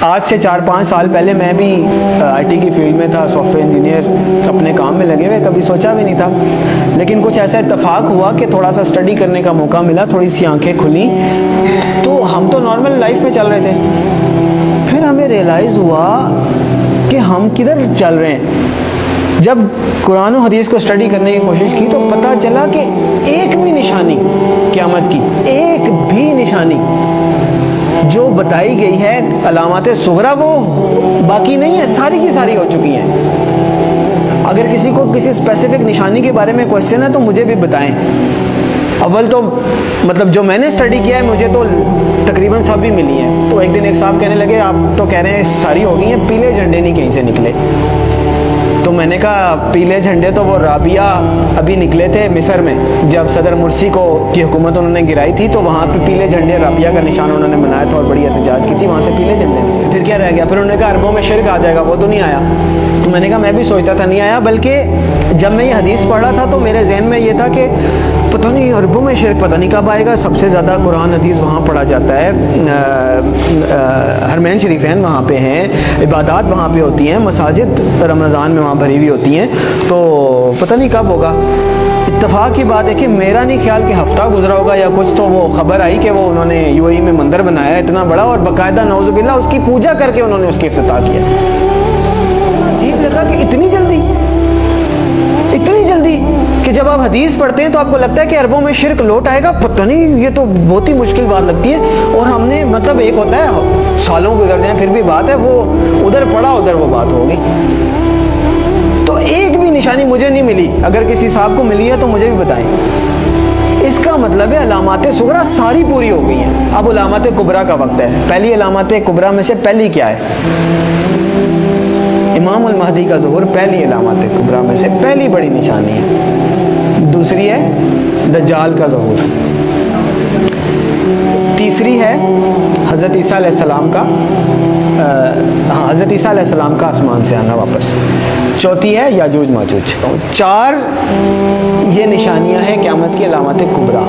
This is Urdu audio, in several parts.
آج سے 4-5 سال پہلے میں بھی آئی ٹی کی فیلڈ میں تھا، سافٹ ویئر انجینئر، اپنے کام میں لگے ہوئے، کبھی سوچا بھی نہیں تھا، لیکن کچھ ایسا اتفاق ہوا کہ تھوڑا سا اسٹڈی کرنے کا موقع ملا، تھوڑی سی آنکھیں کھلیں، تو ہم تو نارمل لائف میں چل رہے تھے، پھر ہمیں ریئلائز ہوا کہ ہم کدھر چل رہے ہیں۔ جب قرآن و حدیث کو اسٹڈی کرنے کی کوشش کی تو پتہ چلا کہ ایک بھی نشانی قیامت کی، ایک بھی نشانی جو بتائی گئی ہے علامات صغریٰ وہ باقی نہیں ہے، ساری کی ساری ہو چکی ہیں۔ اگر کسی کو کسی اسپیسیفک نشانی کے بارے میں کوشچن ہے تو مجھے بھی بتائیں۔ اول تو مطلب جو میں نے اسٹڈی کیا ہے مجھے تو تقریباً سب بھی ملی ہیں۔ تو ایک دن ایک صاحب کہنے لگے آپ تو کہہ رہے ہیں ساری ہو گئی ہیں، پیلے جھنڈے نہیں کہیں سے نکلے۔ تو میں نے کہا پیلے جھنڈے تو وہ رابعہ ابھی نکلے تھے مصر میں، جب صدر مرسی کی حکومت انہوں نے گرائی تھی تو وہاں پہ پیلے جھنڈے رابعہ کا نشان انہوں نے بنایا تھا اور بڑی احتجاج کی تھی، وہاں سے پیلے جھنڈے نکلے۔ پھر کیا رہ گیا؟ پھر انہوں نے کہا عربوں میں شرک آ جائے گا، وہ تو نہیں آیا۔ تو میں نے کہا میں بھی سوچتا تھا نہیں آیا، بلکہ جب میں یہ حدیث پڑھ رہا تھا تو میرے ذہن میں یہ تھا کہ پتہ نہیں عربوں میں شرک پتہ نہیں کب آئے گا۔ سب سے زیادہ قرآن حدیث وہاں پڑھا جاتا ہے، حرمین شریفین وہاں پہ ہیں، عبادات وہاں پہ ہوتی ہیں، مساجد رمضان میں وہاں بھری ہوئی ہوتی ہیں، تو پتہ نہیں کب ہوگا۔ اتفاق کی بات ہے کہ میرا نہیں خیال کہ ہفتہ گزرا ہوگا یا کچھ، تو وہ خبر آئی کہ وہ انہوں نے UAE میں مندر بنایا اتنا بڑا اور باقاعدہ نعوذ باللہ اس کی پوجا کر کے انہوں نے اس کی افتتاح کیا۔ عجیب لگا کہ اتنی جلدی کہ جب آپ حدیث پڑھتے ہیں تو آپ کو لگتا ہے کہ عربوں میں شرک لوٹ آئے گا، پتہ نہیں، یہ تو بہت ہی مشکل بات لگتی ہے۔ اور ہم نے مطلب ایک ہوتا ہے سالوں گزر جائیں پھر بھی بات ہے، وہ ادھر پڑھا ادھر وہ بات ہوگی۔ تو ایک بھی نشانی مجھے نہیں ملی، اگر کسی صاحب کو ملی ہے تو مجھے بھی بتائیں۔ اس کا مطلب ہے علامات صغریٰ ساری پوری ہو گئی ہیں، اب علامات کبریٰ کا وقت ہے۔ پہلی علامات کبریٰ میں سے پہلی کیا ہے؟ امام المہدی کا ظہور پہلی علامات کبریٰ میں سے پہلی بڑی نشانی ہے۔ دوسری ہے دجال کا ظہور، تیسری ہے حضرت عیسیٰ علیہ السلام کا حضرت عیسیٰ علیہ السلام کا آسمان سے آنا واپس، چوتھی ہے یاجوج ماجوج۔ 4 یہ نشانیاں ہیں قیامت کی علامات کبریٰ۔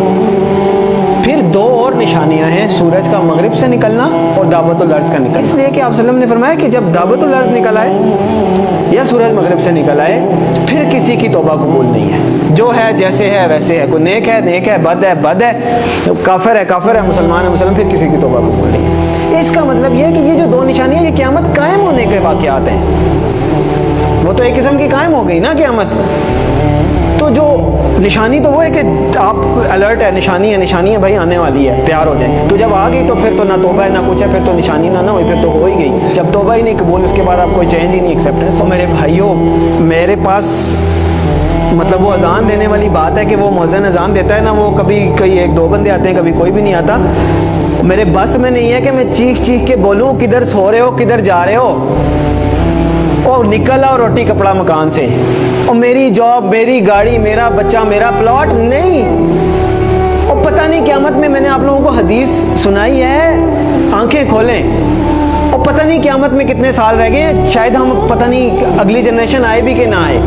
پھر 2 اور نشانیاں ہیں، سورج کا مغرب سے نکلنا اور دعوت الارض کا نکلنا۔ اس لیے کہ آپ صلی اللہ علیہ وسلم نے فرمایا کہ جب دعوت الارض نکل آئے یا سورج مغرب سے نکل آئے پھر کسی کی توبہ قبول نہیں ہے، جو ہے جیسے ہے ویسے ہے، کوئی نیک ہے بد ہے، کافر ہے مسلمان ہے پھر کسی کی توبہ قبول نہیں ہے۔ اس کا مطلب یہ ہے کہ یہ جو 2 نشانیاں یہ قیامت قائم ہونے کے واقعات ہیں، وہ تو ایک قسم کی قائم ہو گئی نا قیامت۔ تو جو نشانی تو وہ ہے کہ آپ الرٹ ہے، نشانی ہے بھائی آنے والی ہے، تیار ہو جائیں۔ تو جب آ گئی تو پھر تو نہ توبہ ہے نہ کچھ ہے، پھر تو نشانی نہ ہوئی، پھر تو ہو ہی گئی۔ جب توبہ ہی نہیں قبول، اس کے بعد آپ کوئی چینج ہی نہیں، ایکسیپٹنس۔ تو میرے بھائیوں، میرے پاس مطلب وہ اذان دینے والی بات ہے کہ وہ مؤذن اذان دیتا ہے نا، وہ کبھی کوئی 1-2 بندے آتے ہیں، کبھی کوئی بھی نہیں آتا۔ میرے بس میں نہیں ہے کہ میں چیخ کے بولوں کدھر سو رہے ہو، کدھر جا رہے ہو، اور نکل آؤ روٹی کپڑا مکان سے، اور میری جاب، میری گاڑی، میرا بچہ، میرا پلاٹ نہیں۔ اور پتہ نہیں قیامت میں نے آپ لوگوں کو حدیث سنائی ہے، آنکھیں کھولیں، اور پتہ نہیں قیامت میں کتنے سال رہ گئے، شاید ہم پتہ نہیں اگلی جنریشن آئے بھی کہ نہ آئے۔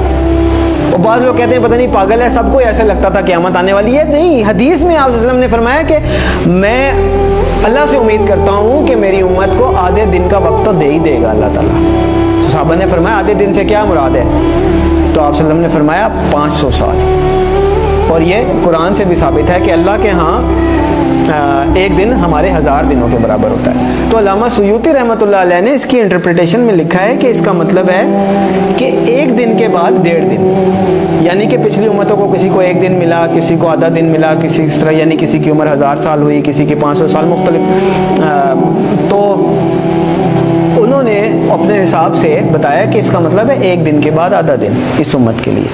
اور بعض لوگ کہتے ہیں پتہ نہیں پاگل ہے، سب کو ایسے لگتا تھا قیامت آنے والی ہے۔ نہیں، حدیث میں آپ صلی اللہ علیہ وسلم نے فرمایا کہ میں اللہ سے امید کرتا ہوں کہ میری امت کو آدھے دن کا وقت تو دے ہی دے گا اللہ تعالیٰ۔ تو صحابہ نے فرمایا آدھے دن سے کیا مراد ہے؟ تو آپ صلی اللہ علیہ وسلم نے فرمایا 500 سال۔ اور یہ قرآن سے بھی ثابت ہے کہ اللہ کے ہاں ایک دن ہمارے 1000 دنوں کے برابر ہوتا ہے۔ تو علامہ سیوطی رحمۃ اللہ علیہ نے اس کی انٹرپریٹیشن میں لکھا ہے کہ اس کا مطلب ہے کہ ایک دن کے بعد 1.5 دن، یعنی کہ پچھلی امتوں کو کسی کو 1 دن ملا، کسی کو آدھا دن ملا، کسی اس طرح، یعنی کسی کی عمر 1000 سال ہوئی، کسی کی 500 سال، مختلف۔ تو انہوں نے اپنے حساب سے بتایا کہ اس کا مطلب ہے 1 دن کے بعد آدھا دن اس امت کے لیے،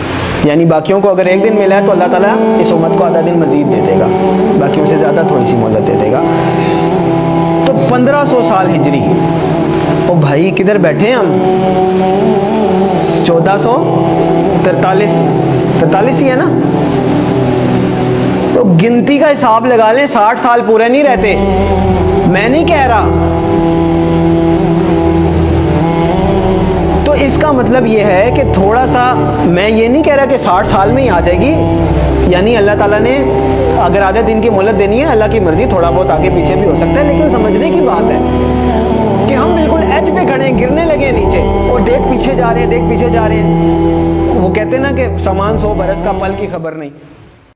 یعنی باقیوں کو اگر 1 دن ملا ہے تو اللہ تعالیٰ اس امت کو آدھا دن مزید دے دے گا، باقیوں سے زیادہ تھوڑی سی مہلت دے دے گا۔ تو 1500 سال ہجری، او بھائی کدھر بیٹھے ہیں ہم؟ 1443 ہی ہے نا؟ تو گنتی کا حساب لگا لیں، 60 سال پورے نہیں رہتے، میں نہیں کہہ رہا۔ تو اس کا مطلب یہ ہے کہ تھوڑا سا، میں یہ نہیں کہہ رہا کہ 60 سال میں ہی آ جائے گی، یعنی اللہ تعالیٰ نے اگر آدھے دن کی مہلت دینی ہے، اللہ کی مرضی، تھوڑا بہت آگے پیچھے بھی ہو سکتا ہے، لیکن سمجھنے کی بات ہے کہ ہم بالکل گرنے لگے نیچے اور دیکھ پیچھے جا رہے ہیں، دیکھ پیچھے جا رہے ہیں. وہ کہتے ہیں نا کہ سامان 100 برس کا، پل کی خبر نہیں.